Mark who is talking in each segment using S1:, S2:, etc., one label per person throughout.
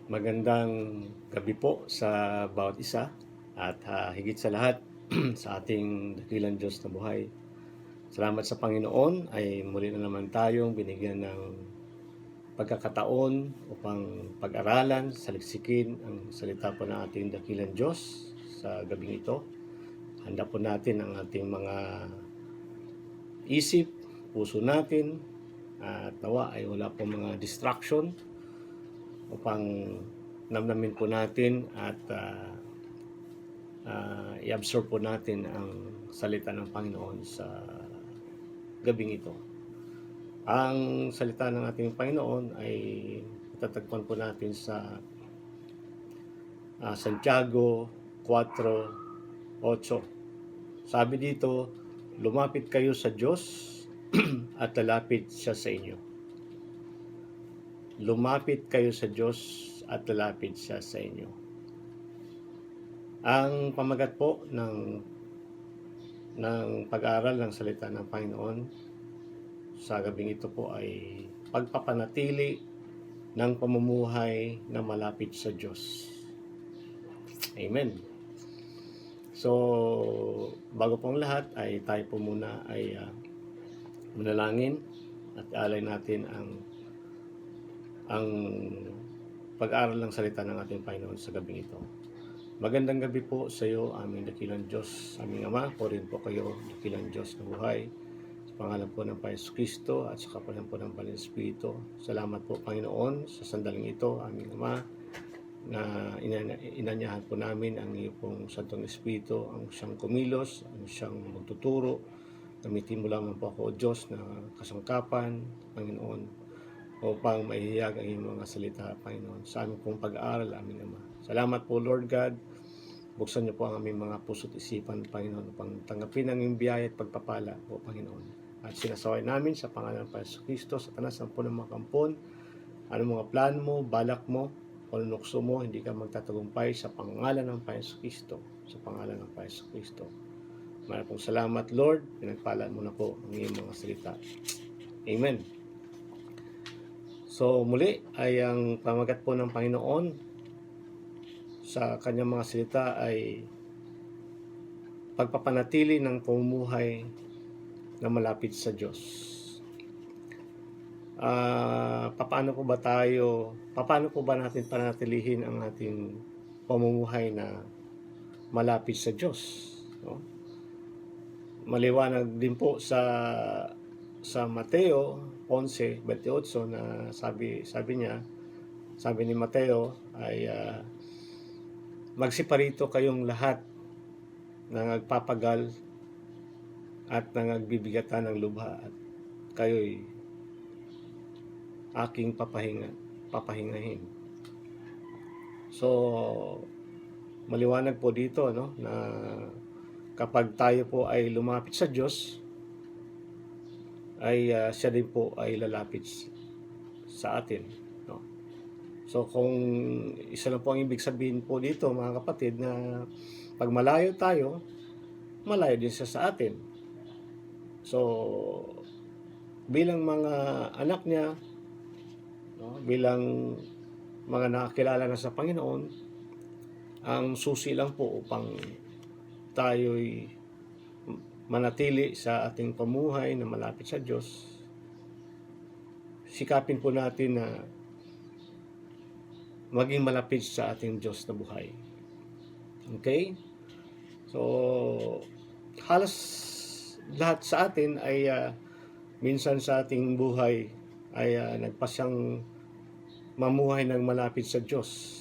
S1: Magandang gabi po sa bawat isa at higit sa lahat sa ating dakilang Diyos na buhay. Salamat sa Panginoon ay muli na naman tayong binigyan ng pagkakataon upang pag-aralan, saliksikin ang salita po ng ating dakilang Diyos sa gabing ito. Handa po natin ang ating mga isip, puso natin at nawa ay wala po mga distraction upang namnamin po natin at i-absorb po natin ang salita ng Panginoon sa gabing ito. Ang salita ng ating Panginoon ay matatagpuan po natin sa Santiago 4:8. Sabi dito, lumapit kayo sa Diyos at lalapit siya sa inyo. Lumapit kayo sa Diyos at lalapit siya sa inyo. Ang pamagat po ng pag-aaral ng salita ng Panginoon sa gabing ito po ay pagpapanatili ng pamumuhay na malapit sa Diyos. Amen. So, bago pong lahat ay tayo po muna ay manalangin at alay natin ang pag-aaral ng salita ng ating Panginoon sa gabing ito. Magandang gabi po sa iyo, aming dakilang Diyos, aming Ama. Purihin po kayo, dakilang Diyos na buhay. Sa pangalan po ng Panginoon Kristo at sa kapalan po ng Banal Espiritu. Salamat po, Panginoon, sa sandaling ito, aming Ama, na inanyahan po namin ang iyo pong Santong Espiritu, ang siyang kumilos, ang siyang magtuturo. Gamitin mo lamang po ako, O Diyos, na kasangkapan, Panginoon, upang maihiyag ang iyong mga salita, Panginoon, sa aming pong pag-aaral, aming Ama. Salamat po, Lord God. Buksan niyo po ang aming mga puso't isipan, Panginoon, upang tanggapin ang iyong biyaya at pagpapala po, Panginoon. At sinasaway namin sa pangalan ng Panginoon Kristo, sa tanas ng punong mga kampon, anong mga plano mo, balak mo, panunukso mo, hindi ka magtatagumpay sa pangalan ng Panginoon Kristo, sa pangalan ng Panginoon Kristo. Maraming pong salamat, Lord. Pinagpala mo na po ang iyong mga salita. Amen. So muli ay ang pamagat po ng Panginoon sa kanyang mga salita ay pagpapanatili ng pamumuhay na malapit sa Diyos. Paano po ba natin panatilihin ang ating pamumuhay na malapit sa Diyos? No? Maliwanag din po sa Mateo 11:28 na sabi ni Mateo ay magsiparito kayong lahat na nagpapagal at nagbibigatan ng lubha at kayo'y aking papahingahin. So maliwanag po dito, no, na kapag tayo po ay lumapit sa Diyos ay siya din po ay lalapit sa atin, no? So kung isa lang po ang ibig sabihin po dito, mga kapatid, na pag malayo tayo, malayo din siya sa atin. So bilang mga anak niya, no, bilang mga nakakilala na sa Panginoon, ang susi lang po upang tayo'y manatili sa ating pamuhay na malapit sa Diyos, sikapin po natin na maging malapit sa ating Diyos na buhay. Okay? So, halos lahat sa atin ay minsan sa ating buhay ay nagpasyang mamuhay ng malapit sa Diyos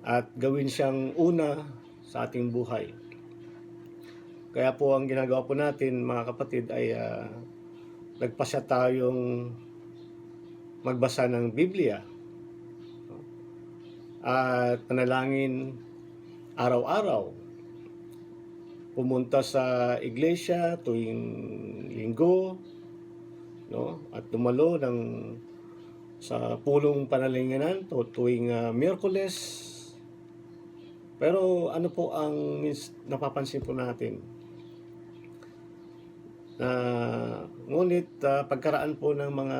S1: at gawin siyang una sa ating buhay. Kaya po ang ginagawa po natin, mga kapatid, ay nagpasya tayong magbasa ng Biblia at panalangin araw-araw. Pumunta sa iglesia tuwing linggo, no? At dumalo sa pulong panalinganan tuwing Miyerkules. Pero ano po ang napapansin po natin? Ngunit pagkaraan po ng mga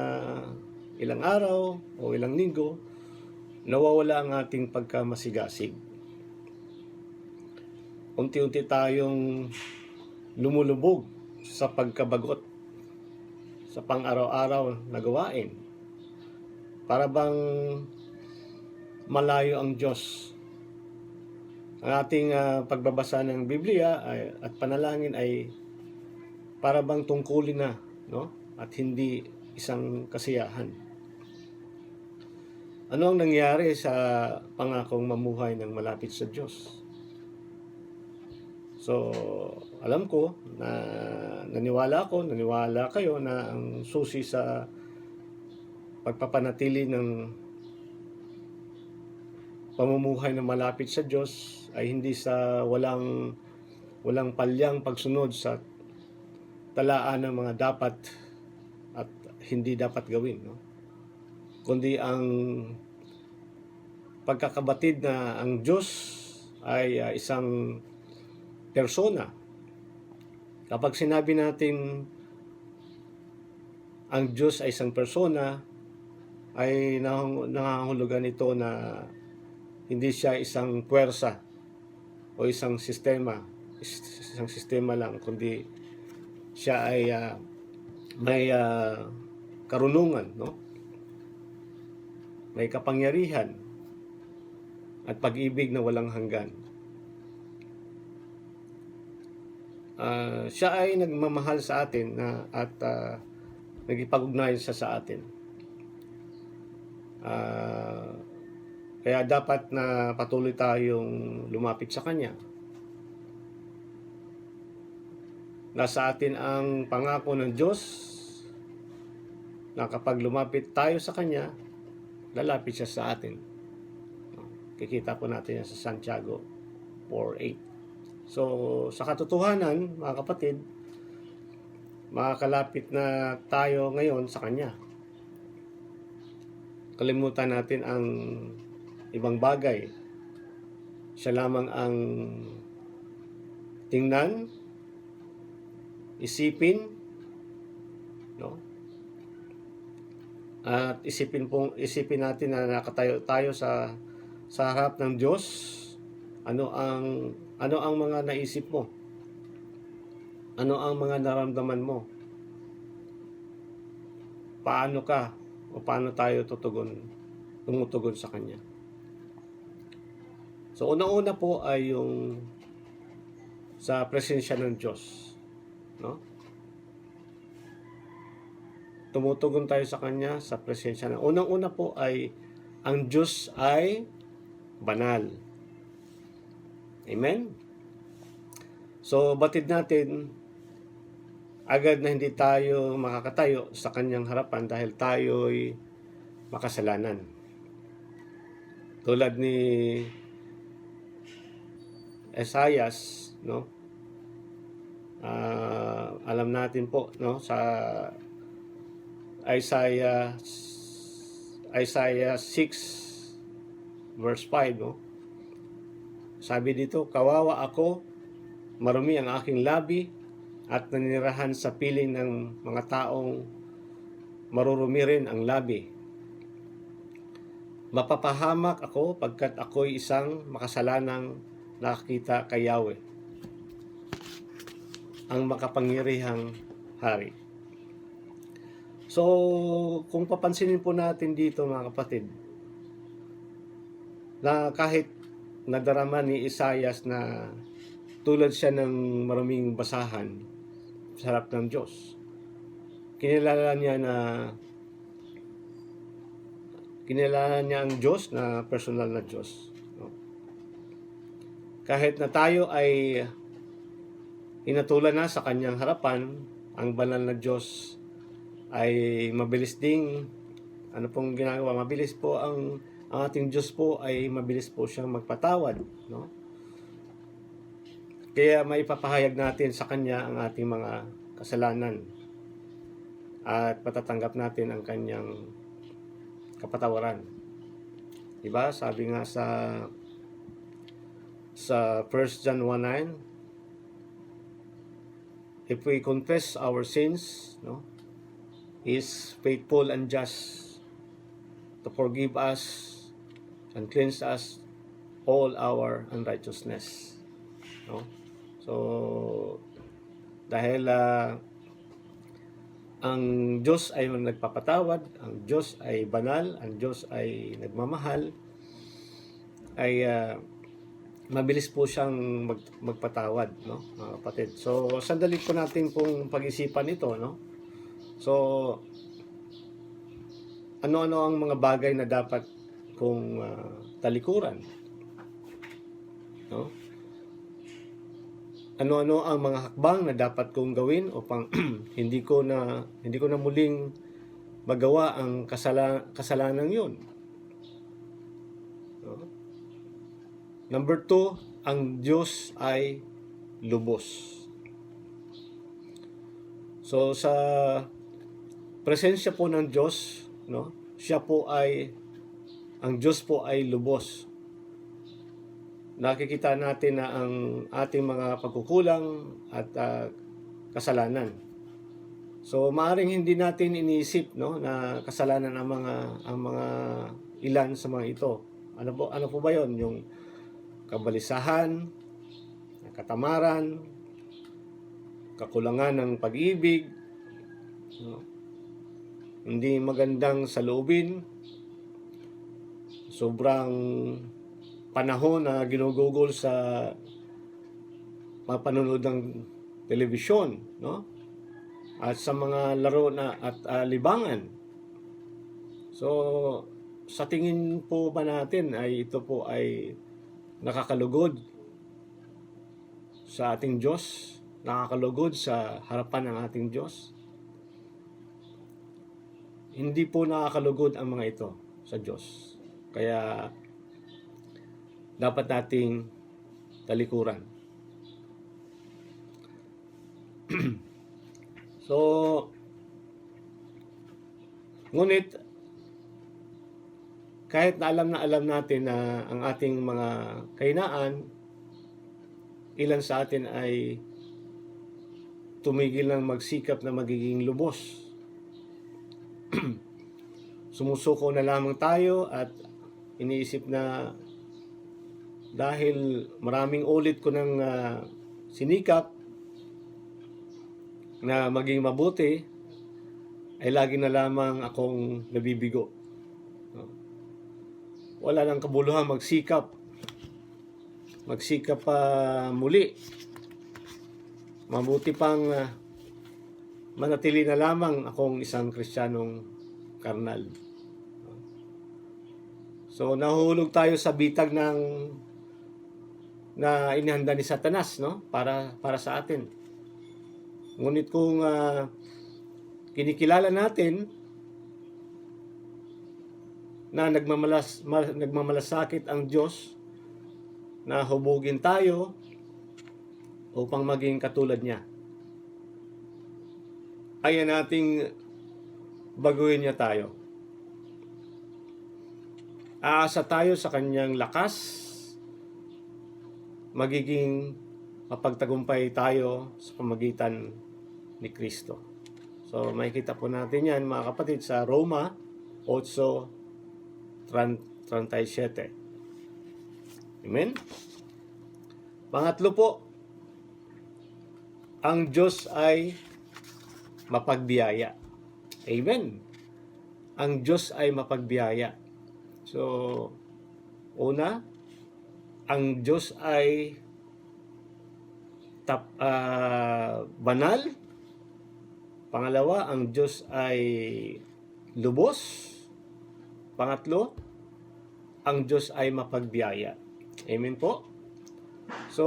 S1: ilang araw o ilang linggo, nawawala ang ating pagkamasigasig. Unti-unti tayong lumulubog sa pagkabagot sa pang-araw-araw na gawain. Para bang malayo ang Diyos. Ang ating pagbabasa ng Biblia at panalangin ay para bang tungkulin na, no? At hindi isang kasiyahan. Ano ang nangyari sa pangakong mamuhay ng malapit sa Diyos? So, alam ko na naniwala kayo na ang susi sa pagpapanatili ng pamumuhay na malapit sa Diyos ay hindi sa walang palyang pagsunod sa talaan ng mga dapat at hindi dapat gawin, no? Kundi ang pagkakabatid na ang Diyos ay isang persona. Kapag sinabi natin ang Diyos ay isang persona, ay nangangahulugan ito na hindi siya isang puwersa o isang sistema lang, kundi siya ay may karunungan, no? May kapangyarihan at pag-ibig na walang hanggan. Siya ay nagmamahal sa atin at nagipag-ugnayan siya sa atin. Kaya dapat na patuloy tayong lumapit sa Kanya. Nasa atin ang pangako ng Diyos na kapag lumapit tayo sa Kanya, lalapit siya sa atin. Kikita po natin yan sa Santiago 4:8. So, sa katotohanan, mga kapatid, makakalapit na tayo ngayon sa Kanya. Kalimutan natin ang ibang bagay. Siya lamang ang tingnan, isipin, no? At isipin natin na nakatayo tayo sa harap ng Diyos. Ano ang mga naisip mo? Ano ang mga naramdaman mo? Paano tayo tumutugon sa Kanya? So, una-una po ay yung sa presensya ng Diyos, no? Tumutugon tayo sa Kanya sa presensya ng unang-una po ay ang Diyos ay banal. Amen? So, batid natin agad na hindi tayo makakatayo sa Kanyang harapan dahil tayo'y makasalanan. Tulad ni Esaias, no? Alam natin po, no, sa Isaiah 6 verse 5, no? Sabi dito, kawawa ako, marumi ang aking labi, at naninirahan sa piling ng mga taong marurumi rin ang labi. Mapapahamak ako pagkat ako'y isang makasalanang nakakita kay Yahweh, ang makapangyarihang hari. So, kung papansinin po natin dito, mga kapatid, na kahit nadarama ni Isaias na tulad siya ng maraming basahan sa harap ng Diyos, kinilala niya ang Diyos na personal na Diyos, no? Kahit na tayo ay inatulan na sa Kanyang harapan, ang banal na Diyos ay mabilis ding pong ginagawa? Mabilis po ang ating Diyos po ay mabilis po siyang magpatawad, no? Kaya maipapahayag natin sa Kanya ang ating mga kasalanan at patatanggap natin ang Kanyang kapatawaran. Diba? Sabi nga sa 1 John 1:9, if we confess our sins, no, He is faithful and just to forgive us and cleanse us all our unrighteousness. No? So, dahil ang Diyos ay nagpapatawad, ang Diyos ay banal, ang Diyos ay nagmamahal, ay mabilis po siyang magpatawad, no, mga kapatid. So, sandali po natin pong pag-isipan ito, no? So, ano-ano ang mga bagay na dapat kong talikuran, no? Ano-ano ang mga hakbang na dapat kong gawin upang hindi ko na muling magawa ang kasalanan 'yon. No? Number 2, ang Diyos ay lubos. So sa presensya po ng Diyos, no? Ang Diyos po ay lubos. Nakikita natin na ang ating mga pagkukulang at kasalanan. So maaring hindi natin iniisip, no, na kasalanan ang mga ilan sa mga ito. Ano po ba 'yon? Yung kabalisahan, katamaran, kakulangan ng pag-ibig, no? Hindi magandang saloobin, sobrang panahon na ginugugol sa mapanonood ng telebisyon, no? At sa mga laro na at libangan. So, sa tingin po ba natin ay ito po ay nakakalugod sa ating Diyos? Nakakalugod sa harapan ng ating Diyos? Hindi po nakakalugod ang mga ito sa Diyos. Kaya dapat nating talikuran. So, ngunit kahit na alam natin na ang ating mga kahinaan, ilan sa atin ay tumigil ng magsikap na magiging lubos. Sumusuko na lamang tayo at iniisip na dahil maraming ulit ko ng sinikap na maging mabuti, ay lagi na lamang akong nabibigo. Wala nang kabuluhan magsikap pa muli. Mabuti pang manatili na lamang akong isang Kristiyanong karnal. So nahuhulog tayo sa bitag na inihanda ni Satanas, no, para sa atin. Ngunit kung kinikilala natin na nagmamalasakit ang Diyos na hubugin tayo upang maging katulad niya, ayaw nating baguhin niya tayo. Aasa tayo sa kanyang lakas, magiging mapagtagumpay tayo sa pamagitan ni Kristo. So makikita po natin yan, mga kapatid, sa Roma 8:37. Amen? Pangatlo po, ang Diyos ay mapagbiyaya. Amen? Ang Diyos ay mapagbiyaya. So, una, ang Diyos ay banal. Pangalawa, ang Diyos ay lubos. Pangatlo, ang Diyos ay mapagbiyaya. Amen po? So,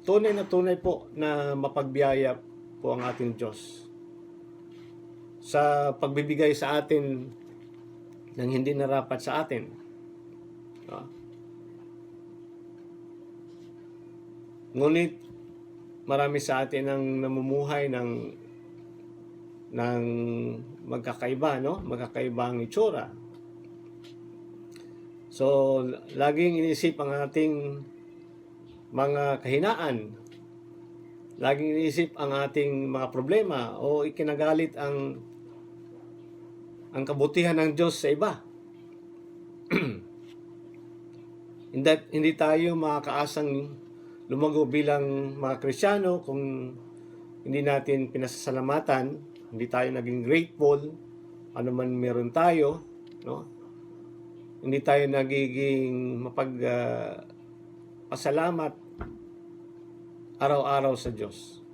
S1: tunay po na mapagbiyaya po ang ating Diyos sa pagbibigay sa atin ng hindi narapat sa atin. Ngunit marami sa atin ang namumuhay ng magkakaiba, no? Magkakaiba ang itsura. So, laging inisip ang ating mga kahinaan. Laging inisip ang ating mga problema o ikinagalit ang kabutihan ng Diyos sa iba. Hindi tayo makakaasang lumago bilang mga Kristiyano kung hindi natin pinasasalamatan, hindi tayo naging grateful, ano man meron tayo, no? Hindi tayo nagiging pasalamat araw-araw sa Diyos.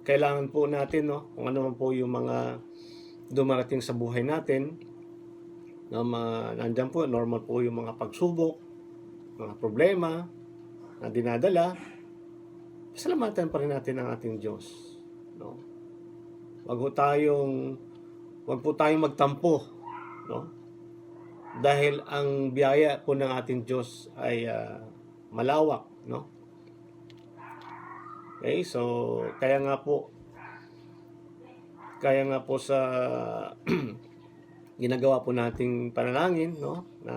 S1: Kailangan po natin, no, kung ano man po yung mga dumarating sa buhay natin, na nandiyan po, normal po yung mga pagsubok, mga problema na dinadala, pasalamatan pa rin natin ang ating Diyos, no? Wag po tayong magtampo, no? Dahil ang biyaya po ng ating Diyos ay malawak, no? Okay, so kaya nga po sa ginagawa po nating panalangin, no, na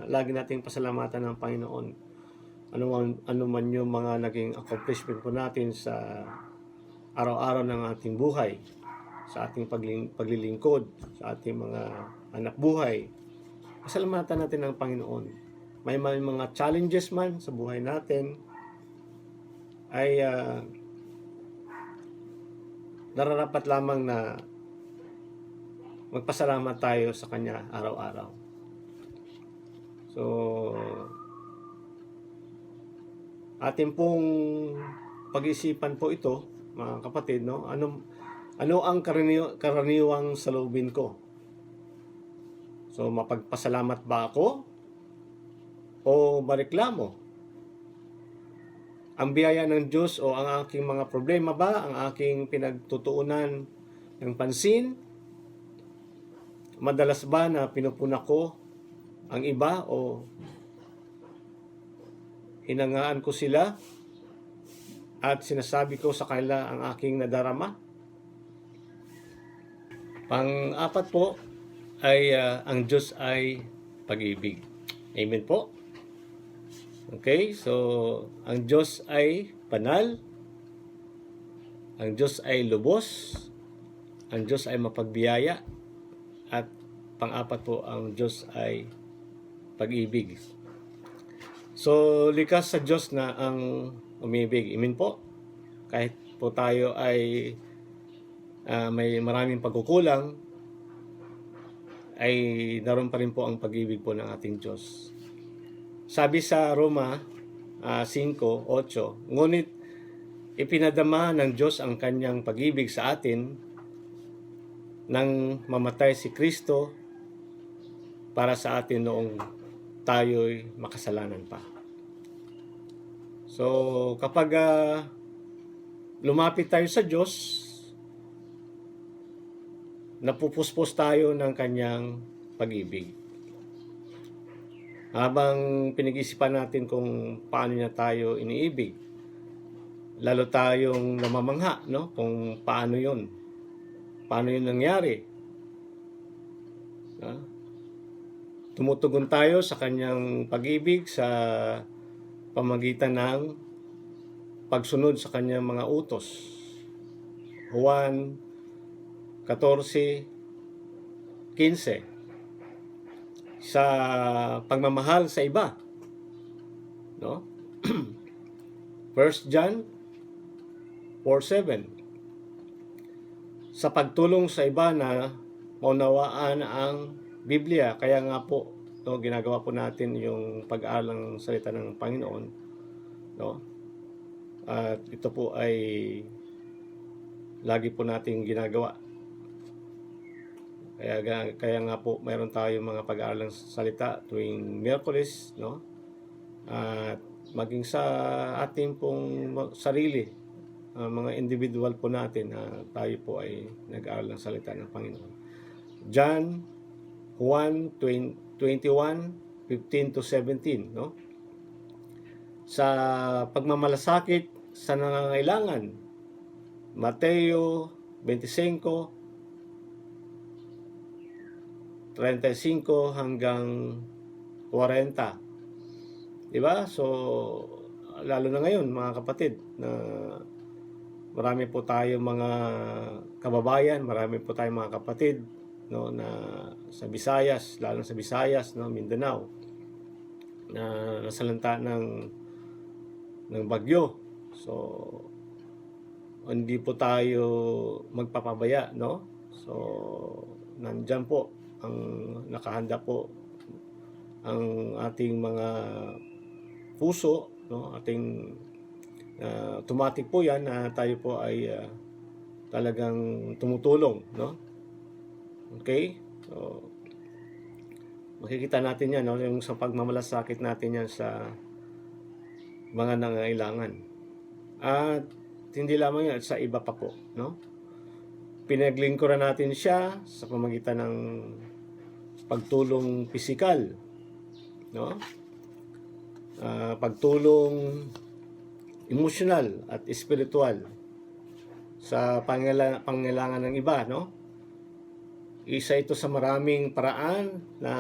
S1: lagi nating pasalamatan ng Panginoon. Ano man yung mga naging accomplishment po natin sa araw-araw ng ating buhay, sa ating paglilingkod, sa ating mga anak buhay. Pasalamatan natin ang Panginoon. May mga challenges man sa buhay natin, ay nararapat lamang na magpasalamat tayo sa Kanya araw-araw. So, atin pong pag-isipan po ito, mga kapatid, no? Ano ang karaniwang saloobin ko? So, mapagpasalamat ba ako o mareklamo? Ang biyaya ng Diyos o ang aking mga problema ba, ang aking pinagtutuunan ng pansin? Madalas ba na pinupuna ko ang iba o hinangaan ko sila at sinasabi ko sa kanila ang aking nadarama? Pang-apat po ay ang Diyos ay pag-ibig. Amen po. Okay, so ang Diyos ay banal, ang Diyos ay lubos, ang Diyos ay mapagbiyaya, at pang-apat po, ang Diyos ay pag-ibig. So, likas sa Diyos na ang umibig. Amen po. Kahit po tayo ay may maraming pagkukulang, ay naroon pa rin po ang pag-ibig po ng ating Diyos. Sabi sa Roma 5:8, ngunit ipinadama ng Diyos ang kanyang pag-ibig sa atin nang mamatay si Kristo para sa atin noong tayo'y makasalanan pa. So, kapag lumapit tayo sa Diyos, napupuspos tayo ng kanyang pag-ibig. Habang pinag-isipan natin kung paano niya tayo iniibig, lalo tayong namamangha, no? Kung paano yun nangyari. Tumutugon tayo sa kanyang pag-ibig sa pamagitan ng pagsunod sa kanyang mga utos. Juan 14:15, sa pagmamahal sa iba, no? 1 John 4:7, sa pagtulong sa iba na maunawaan ang Biblia. Kaya nga po, no, ginagawa po natin yung pag-aaral ng salita ng Panginoon, no? At ito po ay lagi po nating ginagawa. Kaya nga po mayroon tayong mga pag-aaral ng salita tuwing Miyerkules, no? At maging sa ating pong sarili, mga individual po natin, tayo po ay nag-aaral ng salita ng Panginoon. John 1:21-15-17, no? Sa pagmamalasakit sa nangangailangan, Mateo 25:35 hanggang 40. Diba? So, lalo na ngayon, mga kapatid, na marami po tayo mga kababayan, marami po tayong mga kapatid no, na sa Visayas, lalo sa Visayas, no, Mindanao, na nasalanta ng bagyo. So hindi po tayo magpapabaya, no? So nandiyan po ang nakahanda po ang ating mga puso, no? Ating automatic po yan na tayo po ay talagang tumutulong, no? Okay? So makikita natin yan, no? Yung sa pagmamalasakit natin yan sa mga nangangailangan. At hindi lamang yan, sa iba pa po, no? Pinaglingkuran natin siya sa pamamagitan ng pagtulong pisikal, no? Pagtulong emosyonal at espiritual sa pangailangan ng iba, no? Isa ito sa maraming paraan na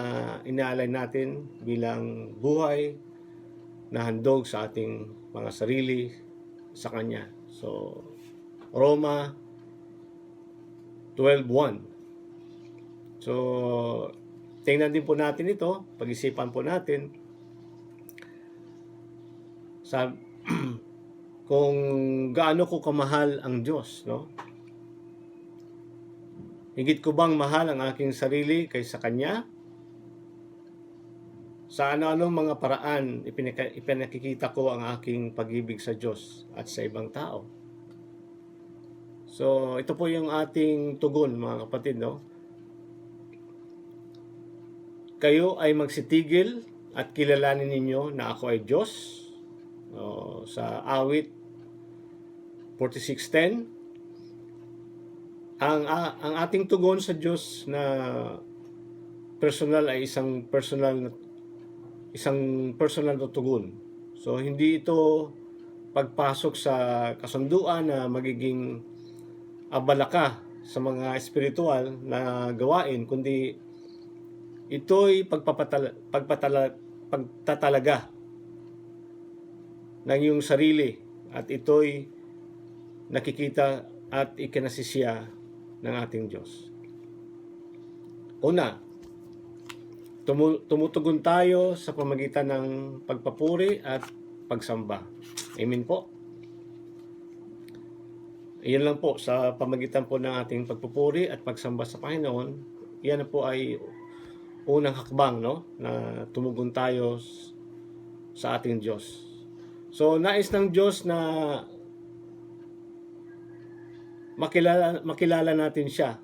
S1: inaalay natin bilang buhay na handog sa ating mga sarili sa Kanya. So, Roma 12:1. So, tingnan din po natin ito, pag-isipan po natin sa kung gaano ko kamahal ang Diyos, no? Higit ko bang mahal ang aking sarili kaysa Kanya? Sa ano-anong mga paraan ipinakikita ko ang aking pag-ibig sa Diyos at sa ibang tao? So, ito po yung ating tugon, mga kapatid, no? Kayo ay magsitigil at kilalanin ninyo na ako ay Diyos. Sa awit 46:10, ang ating tugon sa Diyos na personal ay isang personal na tugon. So hindi ito pagpasok sa kasunduan na magiging abala ka sa mga espiritual na gawain, kundi ito'y pagtatalaga ng iyong sarili, at ito'y nakikita at ikinasisya ng ating Diyos. Una, tumutugon tayo sa pamagitan ng pagpapuri at pagsamba. Amen po. Iyan lang po, sa pamagitan po ng ating pagpupuri at pagsamba sa Panginoon, yan po ay unang hakbang, no, na tumugon tayo sa ating Diyos. So nais ng Diyos na makilala natin siya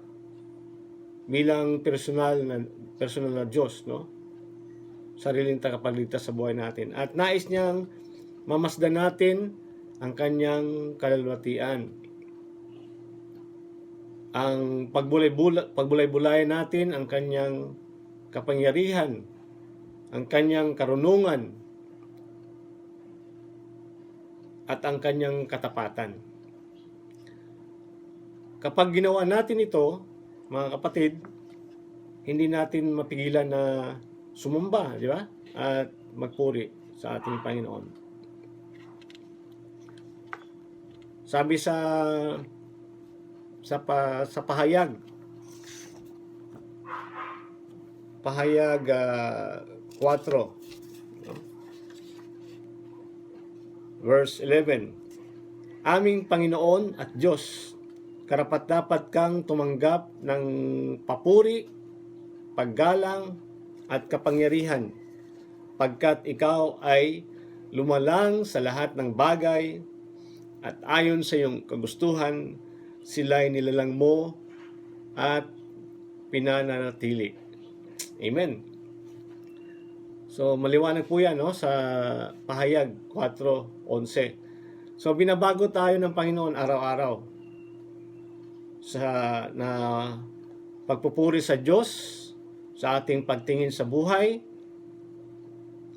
S1: bilang personal na Diyos, no? Sariling tagapagligtas sa buhay natin. At nais niyang mamasdan natin ang kanyang kalulwatian. Ang pagbulay-bulay natin ang kanyang kapangyarihan, ang kanyang karunungan, at ang kanyang katapatan. Kapag ginawa natin ito, mga kapatid, hindi natin mapigilan na sumamba, di ba? At magpuri sa ating Panginoon. Sabi sa pahayag 4, verse 11, aming Panginoon at Diyos, karapat-dapat kang tumanggap ng papuri, paggalang, at kapangyarihan, pagkat ikaw ay lumalang sa lahat ng bagay, at ayon sa iyong kagustuhan, sila'y nilalang mo at pinananatili. Amen. So maliwanag po yan, no, sa pahayag 4:11. So binabago tayo ng Panginoon araw-araw na pagpupuri sa Diyos, sa ating pagtingin sa buhay.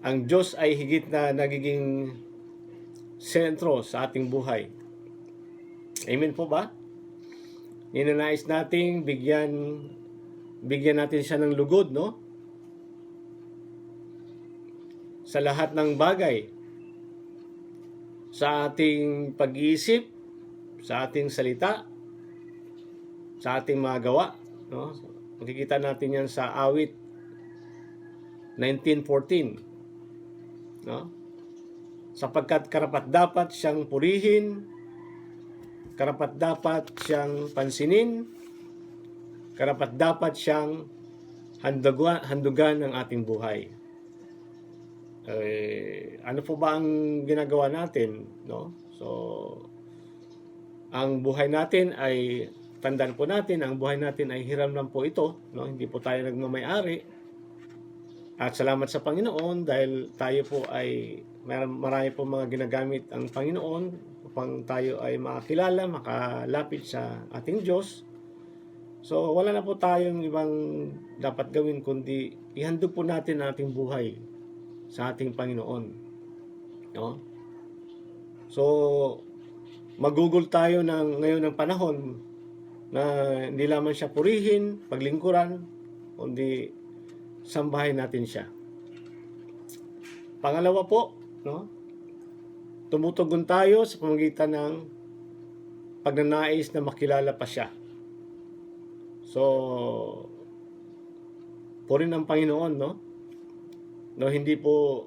S1: Ang Diyos ay higit na nagiging sentro sa ating buhay. Amen po ba? Ninanais nating bigyan natin siya ng lugod, no? Sa lahat ng bagay, sa ating pag-iisip, sa ating salita, sa ating mga gawa, no? Makikita natin yan sa awit 19:14. No? Sapagkat karapat-dapat siyang purihin, karapat-dapat siyang pansinin, karapat-dapat siyang handugan ng ating buhay. Ano po ba ang ginagawa natin? No? So, ang buhay natin ay, tandaan po natin, ang buhay natin ay hiram lang po ito. No? Hindi po tayo nagmamay-ari. At salamat sa Panginoon dahil tayo po ay marami po mga ginagamit ang Panginoon upang tayo ay makakilala, makalapit sa ating Diyos. So, wala na po tayong ibang dapat gawin kundi ihandog po natin ang ating buhay sa ating Panginoon. No? So, magugol tayo ngayon ng panahon na hindi lamang siya purihin, paglingkuran, kundi sambahin natin siya. Pangalawa po, no? Tumutugon tayo sa pamamagitan ng pagnanais na makilala pa siya. So, purihin ang Panginoon, no? No, hindi po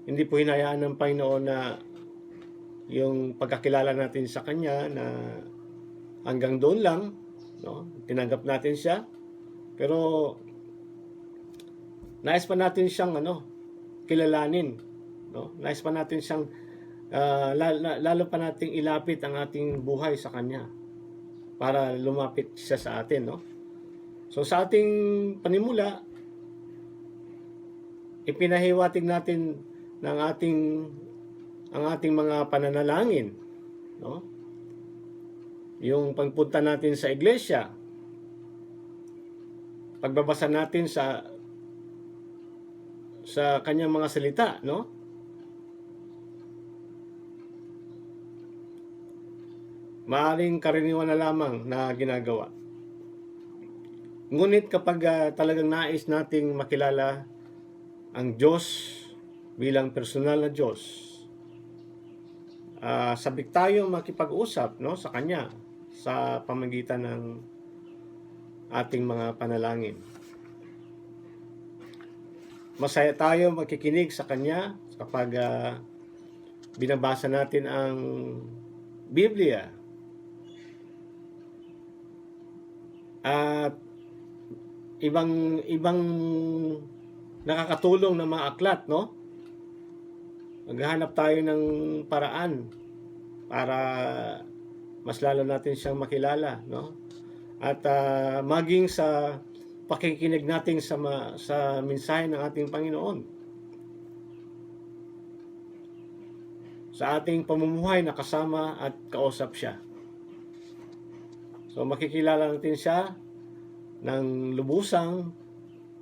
S1: hinayaan ng Panginoon na yung pagkakilala natin sa Kanya na hanggang doon lang, no? Tinanggap natin siya, pero nais pa natin siyang kilalanin, no? Nais pa natin siyang lalo pa nating ilapit ang ating buhay sa Kanya para lumapit siya sa atin, no? So sa ating panimula, ipinahiwatig natin ng ang ating mga pananalangin, no? Yung pagpunta natin sa iglesia, pagbabasa natin sa kanyang mga salita, no? Maaring karaniwan na lamang na ginagawa. Ngunit kapag talagang nais nating makilala ang Diyos bilang personal na Diyos, sabik tayo makipag-usap, no, sa Kanya sa pamamagitan ng ating mga panalangin. Masaya tayo makikinig sa Kanya kapag binabasa natin ang Biblia. At ibang nakakatulong na mga aklat, no? Maghahanap tayo ng paraan para mas lalo natin siyang makilala, no? At maging sa pakikinig natin sa mensahe ng ating Panginoon. Sa ating pamumuhay na kasama at kausap siya. So makikilala natin siya ng lubusang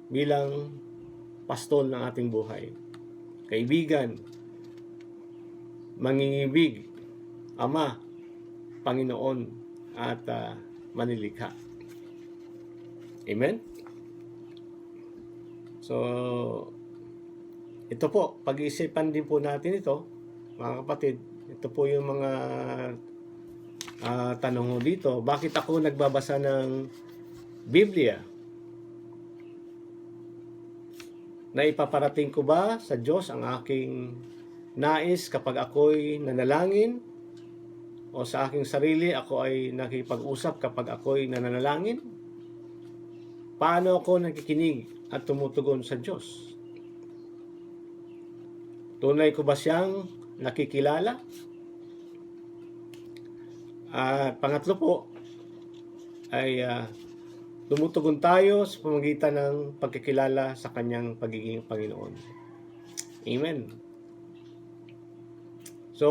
S1: bilang pastol ng ating buhay. Kaibigan, mangingibig, Ama, Panginoon, at Manilikha. Amen? So, ito po, pag-iisipan din po natin ito, mga kapatid. Ito po yung mga tanong dito. Bakit ako nagbabasa ng Biblia? Naipaparating ko ba sa Diyos ang aking nais kapag ako'y nanalangin? O sa aking sarili, ako ay nakipag-usap kapag ako'y nananalangin? Paano ako nakikinig at tumutugon sa Diyos? Tunay ko ba siyang nakikilala? At pangatlo po ay tumutugon tayo sa pamamagitan ng pagkikilala sa Kanyang pagiging Panginoon. Amen. So,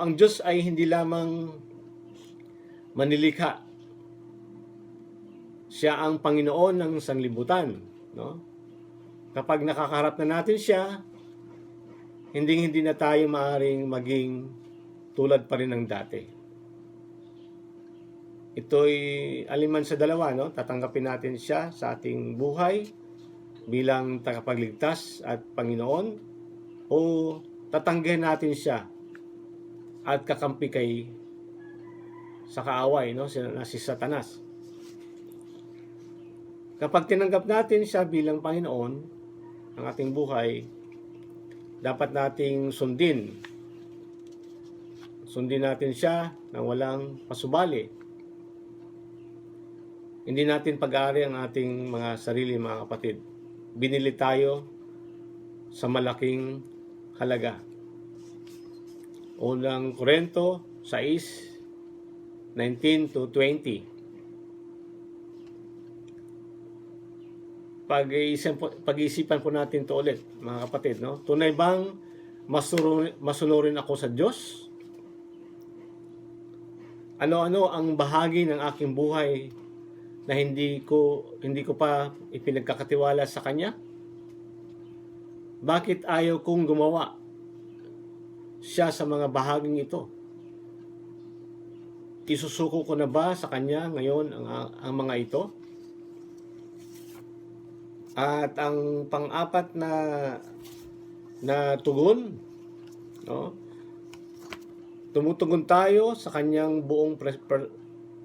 S1: ang Diyos ay hindi lamang manilikha. Siya ang Panginoon ng sanlibutan, no? Kapag nakakaharap na natin siya, hindi na tayo maaaring maging tulad pa rin ng dati. Ito'y aliman sa dalawa, no? Tatanggapin natin siya sa ating buhay bilang tagapagligtas at Panginoon, o tatanggihan natin siya at kakampi kay sa kaaway, no? Si Satanas. Kapag tinanggap natin siya bilang Panginoon ng ating buhay, dapat nating sundin. Sundin natin siya nang walang pasubali. Hindi natin pag-aari ang ating mga sarili, mga kapatid. Binili tayo sa malaking halaga. Unang Korinto 6:19-20. Pag-iisipan po natin to ulit, mga kapatid, no? Tunay bang masunurin ako sa Diyos? Ano-ano ang bahagi ng aking buhay na hindi ko pa ipinagkakatiwala sa Kanya? Bakit ayaw kong gumawa siya sa mga bahaging ito? Isusuko ko na ba sa Kanya ngayon ang mga ito? At ang pang-apat na tugon, no? Tumutugon tayo sa Kanyang buong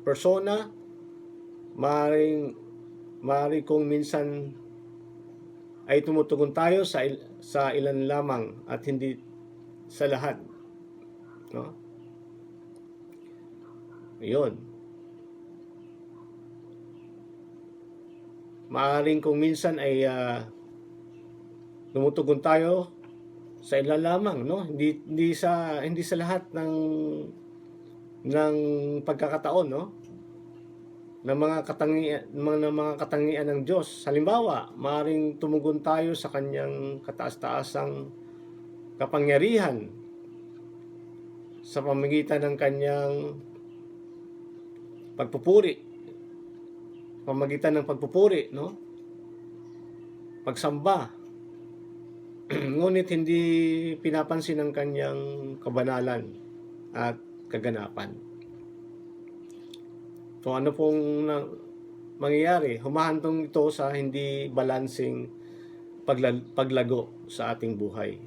S1: persona. Maaari kung minsan ay tumutugon tayo sa ilan lamang at hindi sa lahat, no? Ayun. Maaring kung minsan ay tumutugon tayo sa ilan lamang, no? Hindi sa lahat ng pagkakataon, no? Ng mga katangian ng Diyos. Halimbawa, maaaring tumugon tayo sa Kanyang kataas-taasang kapangyarihan sa pamamagitan ng Kanyang pagpupuri. Pamamagitan ng pagpupuri, no? Pagsamba. Ngunit hindi pinapansin ang Kanyang kabanalan at kaganapan. So ano pong mangyayari? Humahantong ito sa hindi balansing paglago sa ating buhay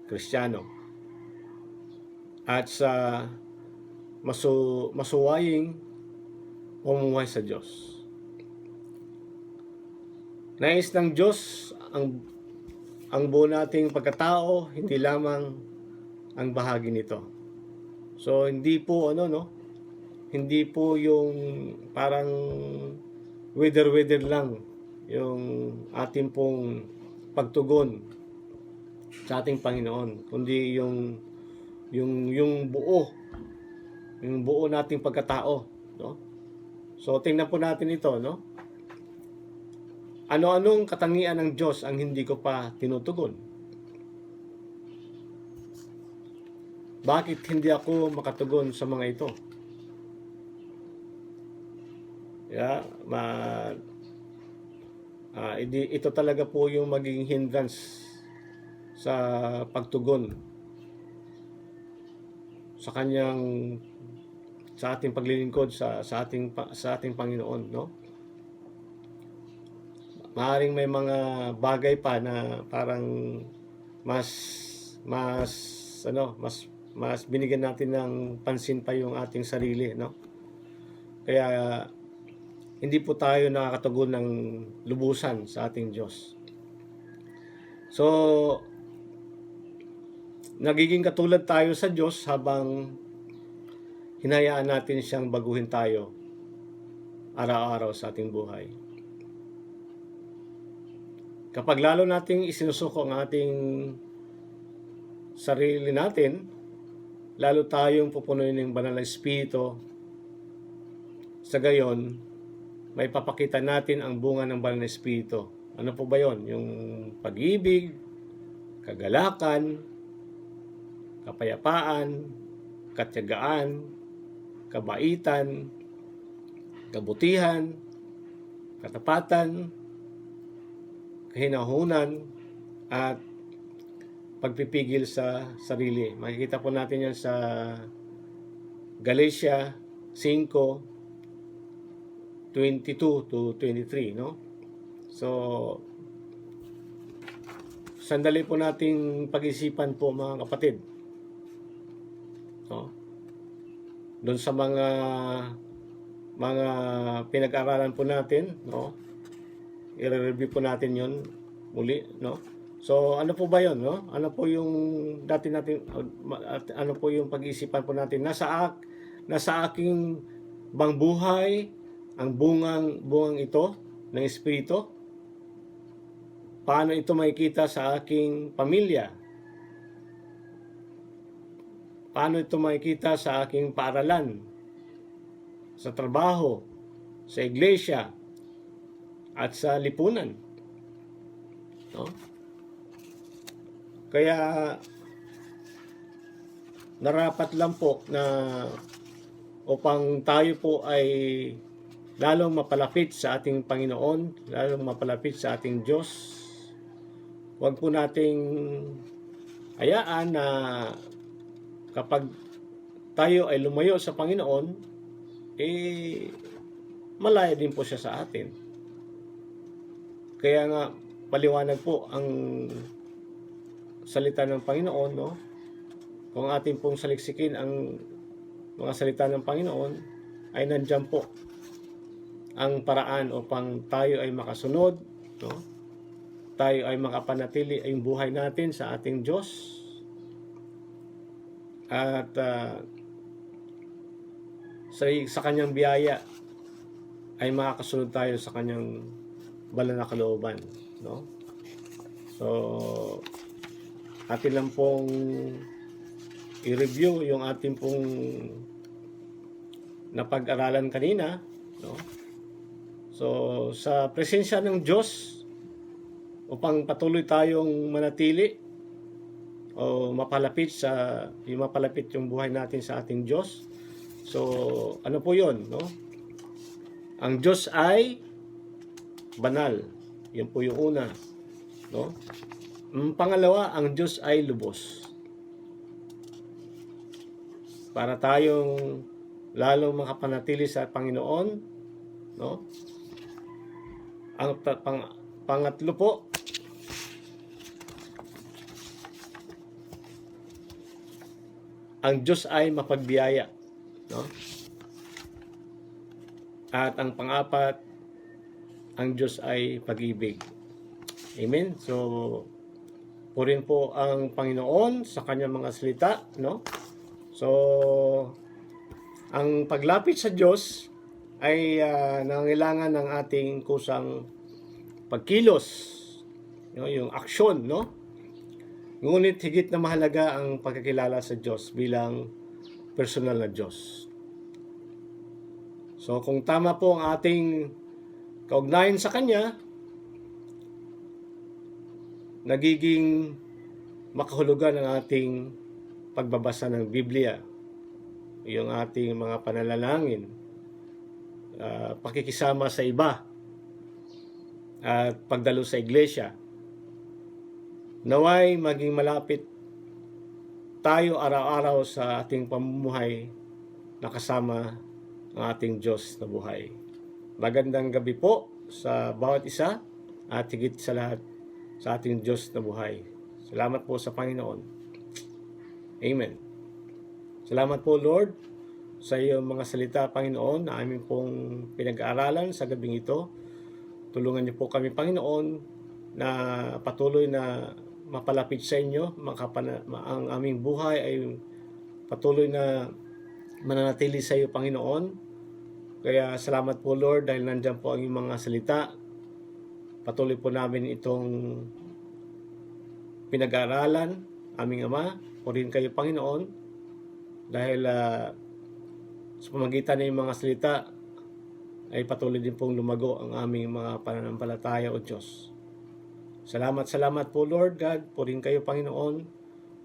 S1: Kristiyano at sa masuwaying pamumuhay sa Diyos. Nais ng Diyos ang buo nating pagkatao, hindi lamang ang bahagi nito. So hindi po hindi po yung parang weather lang yung ating pong pagtugon sa ating Panginoon, kundi yung buo nating pagkatao, no? So tingnan po natin ito, no? Ano-anong katangian ng Diyos ang hindi ko pa tinutugon? Bakit hindi ako makatugon sa mga ito? Ito talaga po yung maging hindrance sa pagtugon sa ating paglilingkod sa ating Panginoon, no? Maaaring may mga bagay pa na parang mas binigyan natin ng pansin pa yung ating sarili, no? Kaya hindi po tayo nakakatugon ng lubusan sa ating Diyos. So nagiging katulad tayo sa Diyos habang hinayaan natin siyang baguhin tayo araw-araw sa ating buhay. Kapag lalo nating isinusuko ang ating sarili natin, lalo tayong pupunuin ng banal na Espiritu. Sa gayon, may papakita natin ang bunga ng banal na Espiritu. Ano po ba yon? Yung pag-ibig, kagalakan, kapayapaan, katiyagaan, kabaitan, kabutihan, katapatan, kahinahunan, at pagpipigil sa sarili. Makikita po natin yan sa Galatia 5:22-23, no? So sandali po nating pag-isipan po, mga kapatid, no? Doon sa mga pinag-aralan po natin, no? i-review po natin yon muli, no? So, ano po ba yon, no? Ano po yung dati natin, ano po yung pag-iisipan po natin? Nasa aking bang buhay ang bungang ito ng Espiritu? Paano ito makikita sa aking pamilya? Paano ito makikita sa aking paaralan, sa trabaho, sa iglesia, at sa lipunan? No? Kaya narapat lang po na upang tayo po ay lalong mapalapit sa ating Panginoon, lalong mapalapit sa ating Diyos. Huwag po nating hayaan na kapag tayo ay lumayo sa Panginoon, malaya din po siya sa atin. Kaya nga, paliwanag po ang salita ng Panginoon, no? Kung atin pong saliksikin ang mga salita ng Panginoon, ay nandiyan po ang paraan upang tayo ay makasunod, no? Tayo ay makapanatili ang buhay natin sa ating Diyos. At sa kanyang biyaya ay makakasunod tayo sa kanyang banal na kalooban, no? So, atin lang pong i-review yung ating pong napag-aralan kanina, no? So, sa presensya ng Diyos, upang patuloy tayong manatili o mapalapit yung buhay natin sa ating Diyos. So, ano po 'yon, no? Ang Diyos ay banal. Yan po yung una, no? Pangalawa, ang Diyos ay lubos. Para tayong lalong makapanatili sa Panginoon, no? Ang pangatlo po, ang Diyos ay mapagbiyaya, no? At ang pang-apat, ang Diyos ay pag-ibig. Amen. So, purin po ang Panginoon sa kanyang mga salita, no? So, ang paglapit sa Diyos ay nangangailangan ng ating kusang pagkilos, no? Yung aksyon, no? Ngunit higit na mahalaga ang pagkakilala sa Diyos bilang personal na Diyos. So, kung tama po ang ating kaugnayan sa Kanya, nagiging makahulugan ang ating pagbabasa ng Biblia, yung ating mga pananalangin, pakikisama sa iba, at pagdalo sa iglesia. Naway maging malapit tayo araw-araw sa ating pamumuhay na kasama ang ating Diyos na buhay. Magandang gabi po sa bawat isa at higit sa lahat sa ating Diyos na buhay. Salamat po sa Panginoon. Amen. Salamat po, Lord, sa iyong mga salita, Panginoon, na aming pong pinag-aaralan sa gabing ito. Tulungan niyo po kami, Panginoon, na patuloy na mapalapit sa inyo, ang aming buhay ay patuloy na mananatili sa iyo, Panginoon. Kaya salamat po, Lord, dahil nandyan po ang iyong mga salita. Patuloy po namin itong pinag-aaralan, aming Ama. Purihin kayo, Panginoon, dahil sa pamagitan ng mga salita ay patuloy din pong lumago ang aming mga pananampalataya, o Diyos. Salamat po, Lord God. Purihin kayo, Panginoon,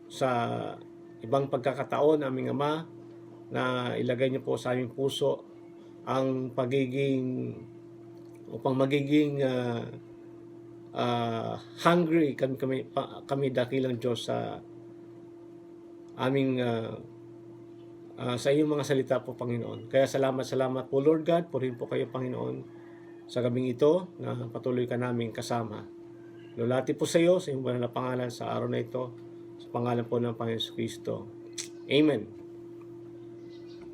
S1: sa ibang pagkakataon, aming Ama, na ilagay niyo po sa aming puso ang upang magiging hungry kami dakilang Diyos sa aming sa iyong mga salita po, Panginoon. Kaya salamat po, Lord God. Purihin po kayo, Panginoon, sa gabing ito na patuloy ka namin kasama. Lulati po sa iyo sa iyong banal na pangalan sa araw na ito, sa pangalan po ng Panginoon Kristo. Amen.